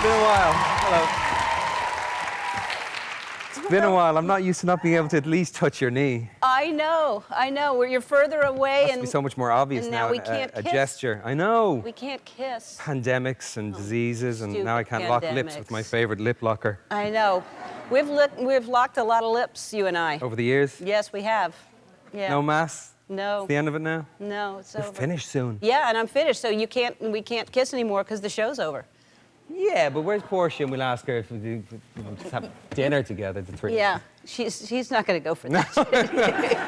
Been a while. Hello. It's been a while. I'm not used to not being able to at least touch your knee. I know. Where you're further away, It must be so much more obvious and now. now we can't a kiss. gesture. I know. We can't kiss. Pandemics and diseases, and now I can't lock lips with my pandemics. favorite lip locker. I know. We've locked a lot of lips, you and I. Over the years. Yes, we have. Yeah. No mass. No. It's the end of it now. No, it's You're over. finished soon. Yeah, and I'm finished, so we can't kiss anymore because the show's over. Yeah, but where's Portia? And we'll ask her if we just have dinner together, the three. Yeah, she's not going to go for that.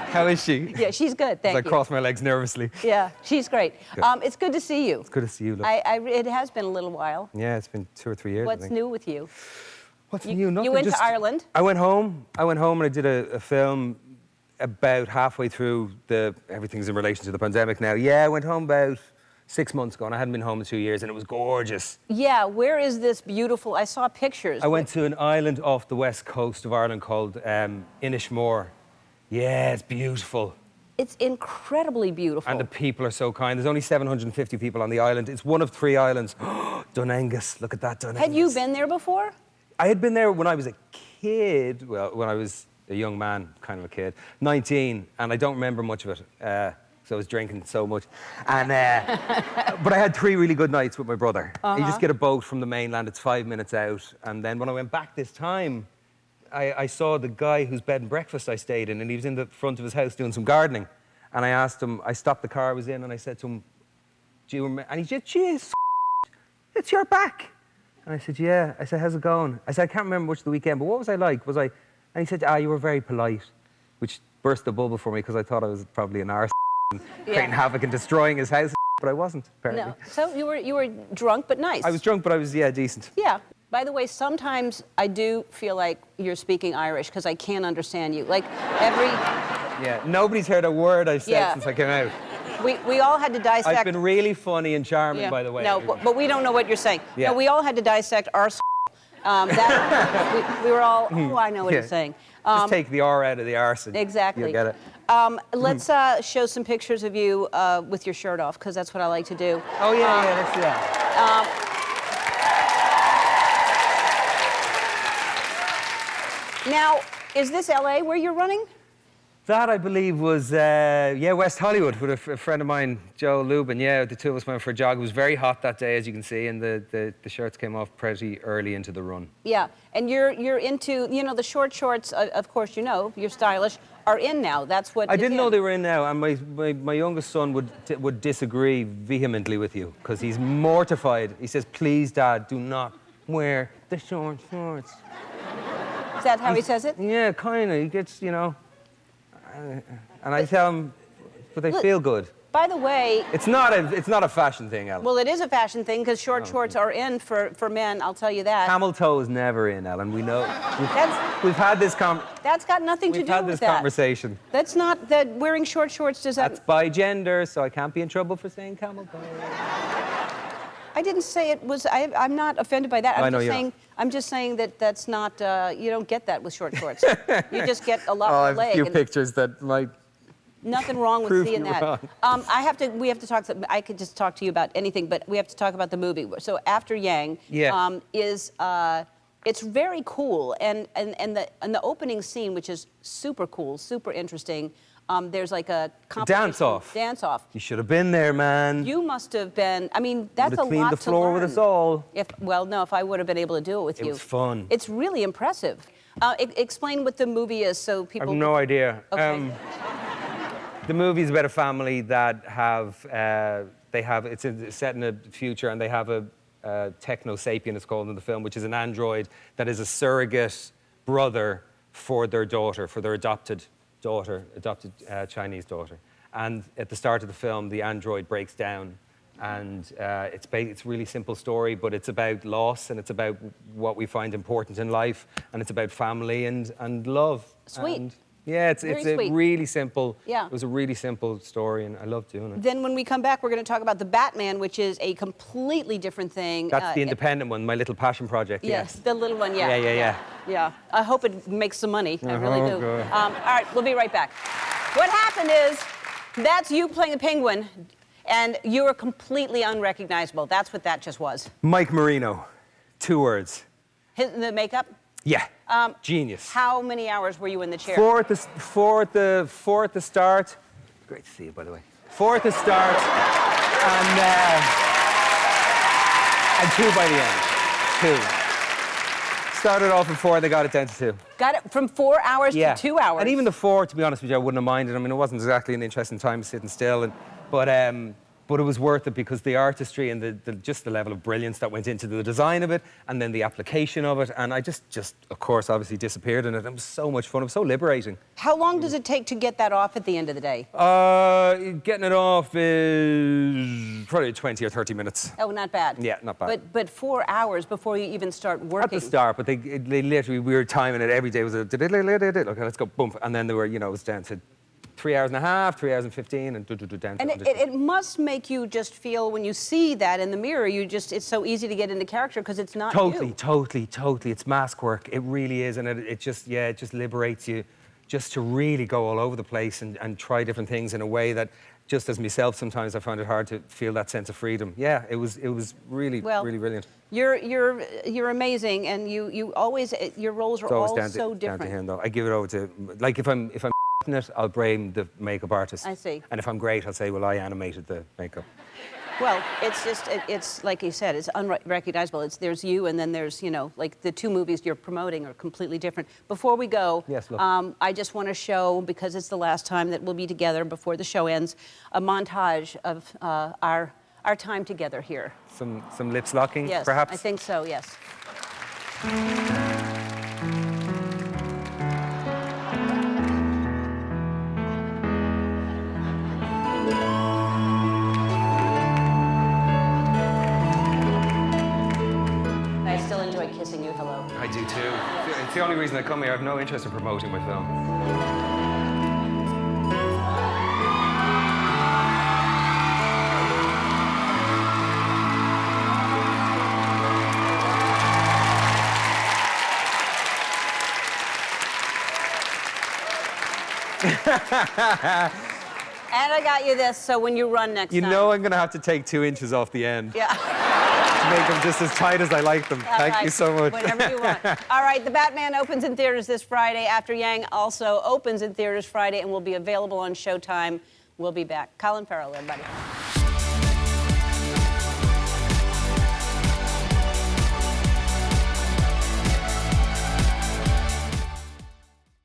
How is she? Yeah, she's good, thank I you. cross my legs nervously. Yeah, she's great. Good. It's good to see you. It's good to see you. Look. It has been a little while. Yeah, it's been 2 or 3 years. I What's think. new with you? What's new? Nothing. You went Just, to Ireland? I went home. And I did a film about halfway through everything's in relation to the pandemic now. Yeah, I went home about 6 months ago, and I hadn't been home in 2 years, and it was gorgeous. Yeah, where is this beautiful? I saw pictures. I went to an island off the west coast of Ireland called Inishmore. Yeah, it's beautiful. It's incredibly beautiful. And the people are so kind. There's only 750 people on the island. It's one of 3 islands. Dunangus, look at that, Dunangus. Had you been there before? I had been there when I was a kid. Well, when I was a young man, kind of a kid, 19, and I don't remember much of it. So I was drinking so much. And, but I had 3 really good nights with my brother. You just get a boat from the mainland, it's 5 minutes out. And then when I went back this time, I saw the guy whose bed and breakfast I stayed in, and he was in the front of his house doing some gardening. And I asked him, I stopped the car I was in, and I said to him, do you remember? And he said, jeez, it's your back. And I said, yeah. I said, how's it going? I said, I can't remember much of the weekend, but what was I like? And he said, you were very polite, which burst the bubble for me because I thought I was probably an arse and creating havoc and destroying his house, but I wasn't, apparently. No. So you were drunk but nice. I was drunk, but I was, decent. Yeah. By the way, sometimes I do feel like you're speaking Irish because I can't understand you. Like Yeah, nobody's heard a word I've said since I came out. We all had to dissect. I've been really funny and charming, by the way. No, but we don't know what you're saying. Yeah. No, we all had to dissect our. We were all. Oh, I know what you're saying. Just take the R out of the arse. And Exactly. you'll get it. Let's show some pictures of you with your shirt off, because that's what I like to do. Oh yeah, let's do that. Now, is this LA where you're running? That, I believe, was, West Hollywood with a friend of mine, Joe Lubin. Yeah, the two of us went for a jog. It was very hot that day, as you can see, and the shirts came off pretty early into the run. Yeah, and you're into, the short shorts, of course, you're stylish, are in now. That's what I didn't know they were in now, and my youngest son would disagree vehemently with you, because he's mortified. He says, please, Dad, do not wear the short shorts. Is that how he says it? Yeah, kind of. He gets, and I tell him, but they feel good. By the way... It's not a fashion thing, Ellen. Well, it is a fashion thing, because short shorts are in for men, I'll tell you that. Camel toe is never in, Ellen. We know. We've had this That's got nothing to do with that. We've had this conversation. That's not... That wearing short shorts does that... That's by gender, so I can't be in trouble for saying camel toe. I didn't say it was... I'm not offended by that. I'm just saying that that's not... you don't get that with short shorts. You just get a lot more leg. I have a few pictures that might... Nothing wrong with seeing that. Wrong. We have to talk. I could just talk to you about anything, but we have to talk about the movie. So After Yang it's very cool, and the opening scene, which is super cool, super interesting. There's like a dance off. Dance off. You should have been there, man. You must have been. I mean, that's a lot to learn. Cleaned the floor with us all. If I would have been able to do it with you. It was fun. It's really impressive. Explain what the movie is, so people. I have no idea. Okay. The movie is about a family that it's set in the future, and they have a techno-sapien, it's called in the film, which is an android that is a surrogate brother for their daughter, for their adopted Chinese daughter. And at the start of the film, the android breaks down, and it's a really simple story, but it's about loss, and it's about what we find important in life, and it's about family and love. Sweet. And yeah, it's a sweet. really simple. Yeah. It was a really simple story, and I love doing it. Then when we come back, we're going to talk about The Batman, which is a completely different thing. That's the independent one, my little passion project. Yes, the little one. Yeah. Yeah. I hope it makes some money. I really do. God. All right, we'll be right back. What happened is, that's you playing the penguin, and you were completely unrecognizable. That's what that just was. Mike Marino. 2 words. The makeup? Yeah. Genius. How many hours were you in the chair? 4 at the start. Great to see you, by the way. 4 at the start, and 2 by the end. 2. Started off at 4, they got it down to 2. Got it from 4 hours to 2 hours. And even the 4, to be honest with you, I wouldn't have minded. I mean, it wasn't exactly an interesting time sitting still, but it was worth it because the artistry and just the level of brilliance that went into the design of it, and then the application of it, and I just of course, obviously disappeared in it. It was so much fun. It was so liberating. How long does it take to get that off at the end of the day? Getting it off is probably 20 or 30 minutes. Oh, not bad. Yeah, not bad. But 4 hours before you even start working. At the start, but they literally, we were timing it every day. Was a okay, let's go, boom, and then they were, it was down to 3 hours and a half, 3 hours and 15, and down. And it must make you just feel, when you see that in the mirror, it's so easy to get into character because it's not you. Totally. It's mask work. It really is, and it just liberates you, just to really go all over the place and try different things in a way that, just as myself, sometimes I found it hard to feel that sense of freedom. Yeah, it was really brilliant. You're amazing, and you always, your roles are all so different. Down to him, though. I give it over to, like, if I'm it, I'll blame the makeup artist. I see. And if I'm great, I'll say, well, I animated the makeup. Well, it's just, it's like you said, it's unrecognizable. There's you, and then there's, like the 2 movies you're promoting are completely different. Before we go, yes, I just want to show, because it's the last time that we'll be together before the show ends, a montage of our time together here. Some lips locking, yes, perhaps? I think so, yes. Kissing you hello. I do too. It's the only reason I come here. I have no interest in promoting my film. And I got you this, so when you run next time. You know I'm going to have to take 2 inches off the end. Yeah. To make them just as tight as I like them. Thank you so much. Whenever you want. All right, The Batman opens in theaters this Friday. After Yang also opens in theaters Friday and will be available on Showtime. We'll be back. Colin Farrell, everybody.